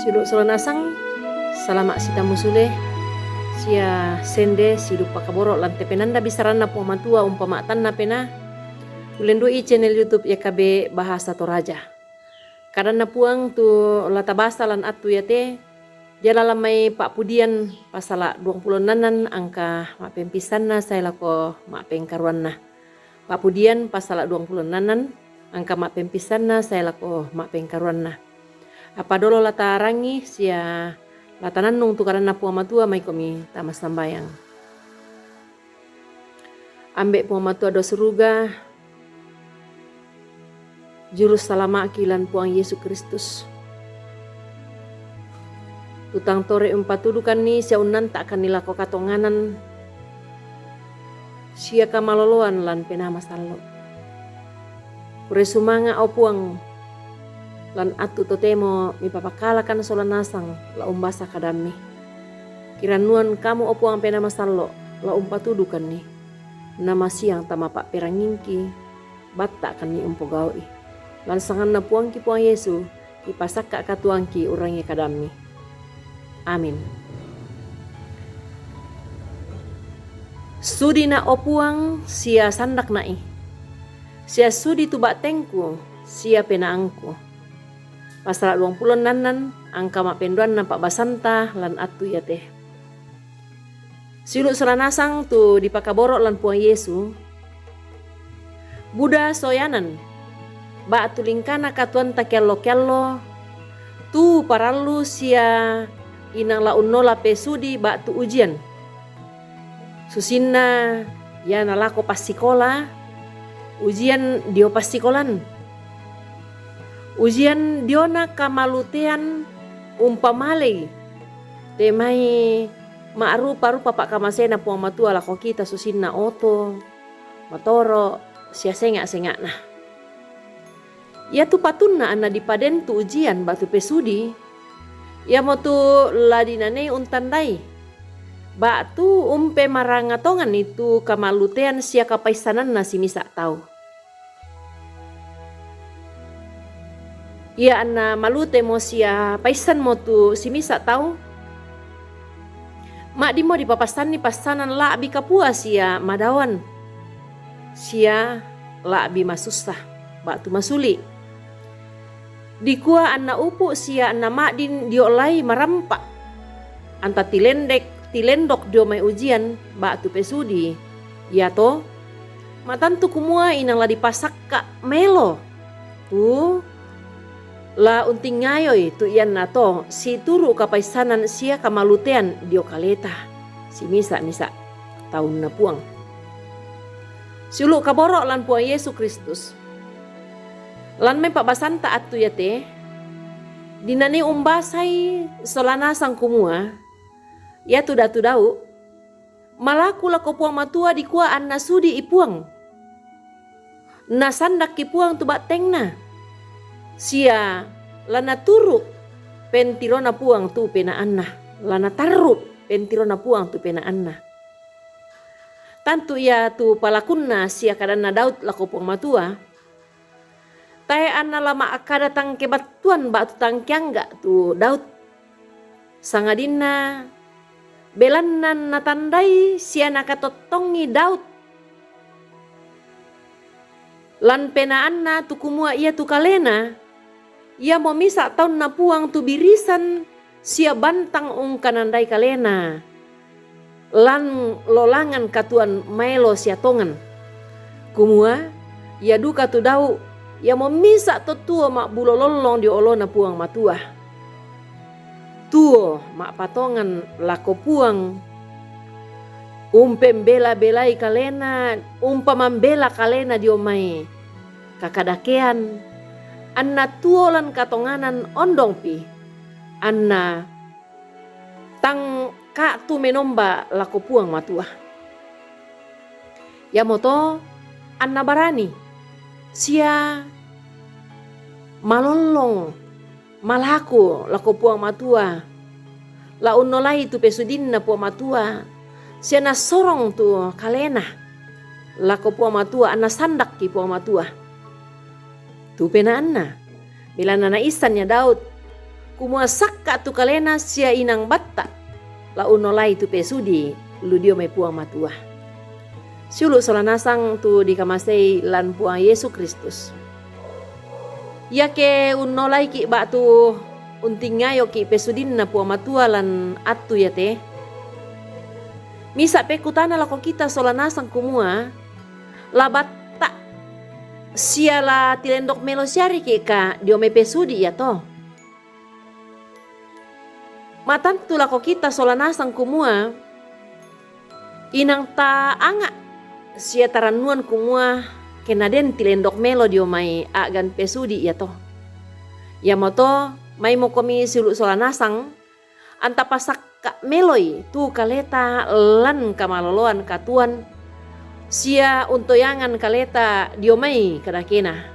Silu solanasang salama sita musule sia sende sidu pakaboro lante penanda bisaranna po matua umpamatan na pena tulendu i channel YouTube YKB Bahasa Toraja. Kadang na puang tu latabasa lan atu yate dia lalamay Pak Pudian pasala 20 nanan angka mapempisan na saya lako mapengkaruan na. Pak Pudian pasala 20 nanan angka mapempisan na saya lako mapengkaruan na. Apa dolo latarangi sia latananung tu karana puang matua may komi tamas sambayang. Ambek puang matua do seruga juru salama akilan puang Yesus Kristus. Tutang tore umpatudukan ni sia unan tak akan nilako katonganan sia kamaloloan lan penama sallo. Kure sumanga au puang lan atu totemo mi papakalakan solanasang la umbasa kadami. Kiranuan kamu opuang pena masallo la umpatudukan ni. Nama siang tama pak perangingki batta kan ni umpogawi. Lan sangan na puang ki puang Yesu ki pasakka katuangki urangi kadami. Amin. Sudi na opuang sia sandak nai. Sia sudi tubak tengku sia penaangku. Pasal 20 nanan angka mapenduan nampak basanta lan atu yate. Silu selanasang tu dipakaborok lan puang Yesu. Buddha soyanan. Ba atu lingkana katuan ta kello tu paralu sia inang la unnola pesudi ba tu ujian. Susinna ya nalako pas sikola. Ujian dio pas sikolan. Ujian diona kamalutean umpamale temai maarupa-rupa pak kamasena puang matua lako kita susinna oto matoro sia sengak nah. Ya tu patunna anna dipaden tu ujian batu pesudi ya motu ladinane untandai batu umpe marangatongan itu kamalutean sia kapaisanan na simisa tau. Ia anna malute mo sia paisan mo tu simisa tau. Mak di mo di papasan ni pasanan la abi kapua sia madawan. Sia la abi masusah bak tu masuli. Di kua anna upu sia anna mak din diolai marampak. Anta tilendok dio mai ujian bak tu pesudi. Ya to matantu kumua inang la dipasakka melo. Tu la unting ngayoy tu iyan na to si turu kapaisanan siya kamalutean dio kaleta si misa tahun na puang. Siulu kaborok lan puang Yesus Kristus. Lan may pabasanta atu yate dinani umbasay solanasang kumua ya tu dau malaku lako puang matua di kuah anna sudi ipuang. Nasandak ki puang tu bateng na. Sia lana turu pentirona puang tu pena anna. Lana taru pentirona puang tu pena anna. Tantu ia tu palakunna sia kadana Daud lako puang matua. Tae anna lama akada tang kebatuan batu tang kiangga tu Daud. Sangadina belanan natandai sia nakatotongi Daud. Lan pena anna tu kumua ia tu kalena. Ia mau misa tahun na puang tu birisan sia bantang kanandai kalena. Lan lolangan katuan maelo sia tongan. Kumua ia duka tu dau ia mau misa to tuo mak bulo lolong di olo na puang matua. Tuo mak patongan lako puang. Bela-belai kalena membela kalena diomai kakadakean. Anna tuolan katonganan ondong pi. Anna tang ka tu menomba lako puang matua. Ya moto anna barani. Sia malolong malaku lako puang matua. La unolai tu pesudin na puang matua. Sia na sorong tu kalena. Lako puang matua anna sandak ki puang matua. Tu pena anna bila nana isannya Daud kumua sakka tu kalena sia inang batta la unolai tu pesudi lu dio mai puang matua. Siulu solanasang tu dikamasei lan puang Yesus Kristus. Ya ke unolai ki batu untingayo ki pesudin na puang matua lan atu ya te. Misa pekutana lako kita solanasang kumua labat siala tilendok melo syari ka dio me pesudi ya to. Matan tulako kita solanasang kumua inang ta anga sia taranuan kumua kenaden tilendok melo dio mai agan pesudi ya to. Ya moto mai mo komi silu solanasang anta pasak ka meloi tu kaleta lan kamaloloan katuan sia untoyangan kaleta diomai kadakena.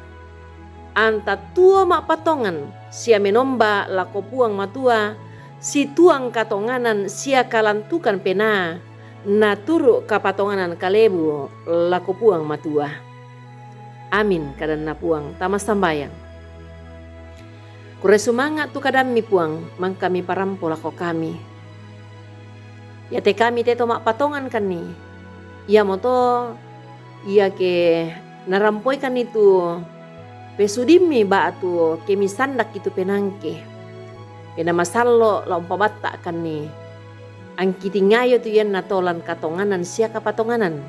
Anta tua mak patongan sia menomba lako puang matua si tuang katonganan sia kalantukan pena na turu kapatonganan kalebu lako puang matua. Amin kadan na puang tamas sambayang. Kure sumanga tu kadami puang mangkami parampo lako kami. Ya te kami te to mak patongan kan ni. Ya moto iya ke narampoi kan itu pesudimi ba tu kemi sandak itu penangke. Pena masallo la umpabatta kan ni. Angki tingayo tu yan natolan katonganan sia kapatonganan.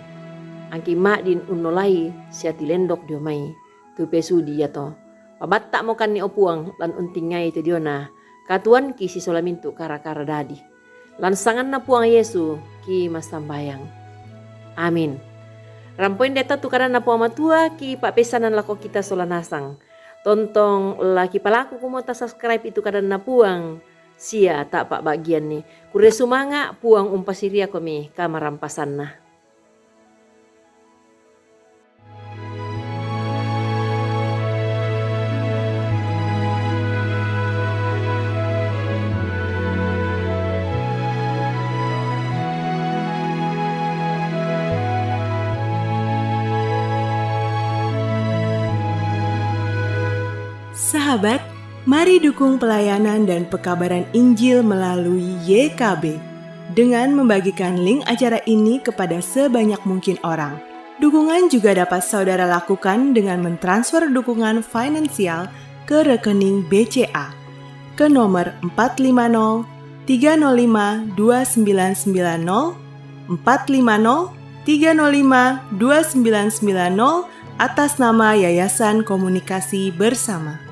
Angki mak din unolai sia tilendok dio mai tu pesudi ya to. Pabatta mo kan ni opuang lan untingai tu dio na katuan ki si solamintu kara-kara dadi. Lansangan na puang Yesu ki masambayang. Amin. Rampoin deta tukaran na puang matua ki papesanan lako kita solanasang. Tontong laki palaku kumota subscribe itu kadan na puang sia tak pak bagian ni. Kure sumanga puang umpasiria komi kamarampasan na. Sahabat, mari dukung pelayanan dan pekabaran Injil melalui YKB dengan membagikan link acara ini kepada sebanyak mungkin orang. Dukungan juga dapat saudara lakukan dengan mentransfer dukungan finansial ke rekening BCA ke nomor 450 305 2990 450 305 2990 atas nama Yayasan Komunikasi Bersama.